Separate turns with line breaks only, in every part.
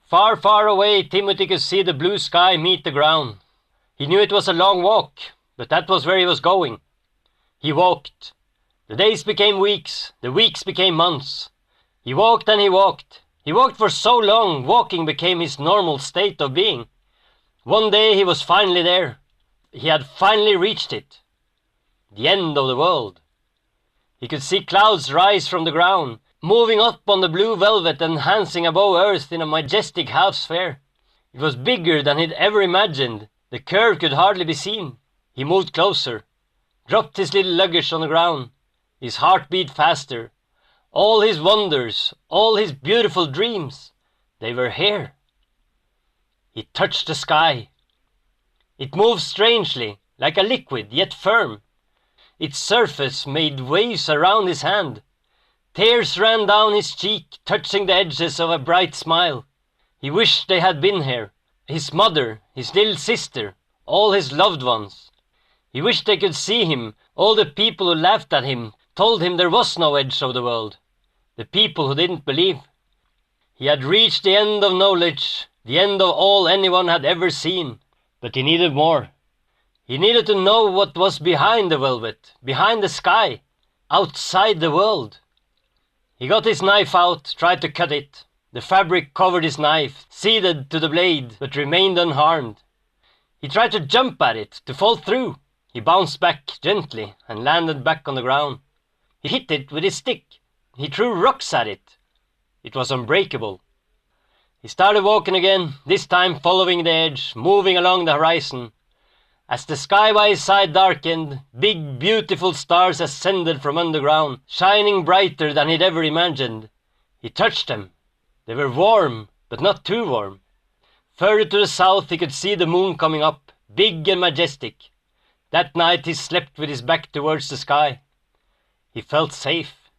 Far, far away, Timothy could see the blue sky meet the ground. He knew it was a long walk, but that was where he was going. He walked. The days became weeks, the weeks became months. He walked and he walked. He walked for so long, walking became his normal state of being. One day he was finally there. He had finally reached it. The end of the world. He could see clouds rise from the ground, moving up on the blue velvet and dancing above earth in a majestic half-sphere. It was bigger than he'd ever imagined. The curve could hardly be seen. He moved closer, dropped his little luggage on the ground. His heart beat faster. All his wonders, all his beautiful dreams, they were here. He touched the sky. It moved strangely, like a liquid, yet firm. Its surface made waves around his hand. Tears ran down his cheek, touching the edges of a bright smile. He wished they had been here. His mother, his little sister, all his loved ones. He wished they could see him. All the people who laughed at him told him there was no edge of the world. The people who didn't believe. He had reached the end of knowledge, the end of all anyone had ever seen. But he needed more. He needed to know what was behind the velvet, behind the sky, outside the world. He got his knife out, tried to cut it. The fabric covered his knife, seeded to the blade, but remained unharmed. He tried to jump at it, to fall through. He bounced back gently and landed back on the ground. He hit it with his stick. He threw rocks at it. It was unbreakable. He started walking again, this time following the edge, moving along the horizon. As the sky by his side darkened, big, beautiful stars ascended from underground, shining brighter than he'd ever imagined. He touched them. They were warm, but not too warm. Further to the south he could see the moon coming up, big and majestic. That night he slept with his back towards the sky. He felt safe.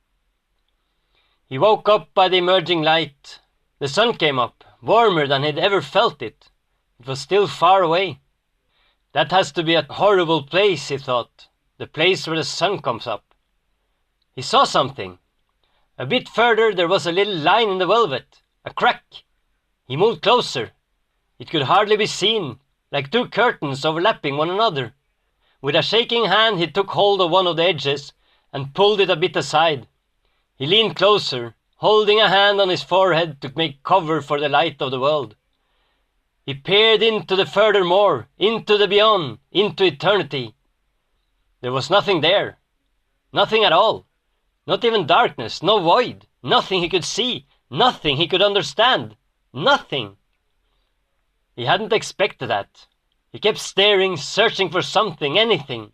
He woke up by the emerging light. The sun came up, warmer than he'd ever felt it. It was still far away. That has to be a horrible place, he thought, the place where the sun comes up. He saw something. A bit further there was a little line in the velvet, a crack. He moved closer. It could hardly be seen, like two curtains overlapping one another. With a shaking hand he took hold of one of the edges and pulled it a bit aside. He leaned closer, holding a hand on his forehead to make cover for the light of the world. He peered into the furthermore, into the beyond, into eternity. There was nothing there. Nothing at all. Not even darkness, no void. Nothing he could see. Nothing he could understand. Nothing. He hadn't expected that. He kept staring, searching for something, anything.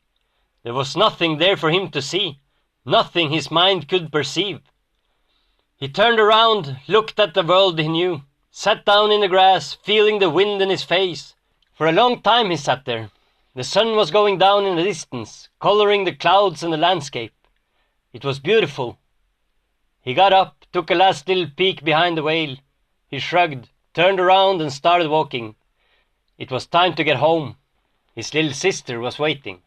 There was nothing there for him to see. Nothing his mind could perceive. He turned around, looked at the world he knew, sat down in the grass, feeling the wind in his face. For a long time he sat there. The sun was going down in the distance, coloring the clouds and the landscape. It was beautiful. He got up, took a last little peek behind the whale. He shrugged, turned around and started walking. It was time to get home. His little sister was waiting.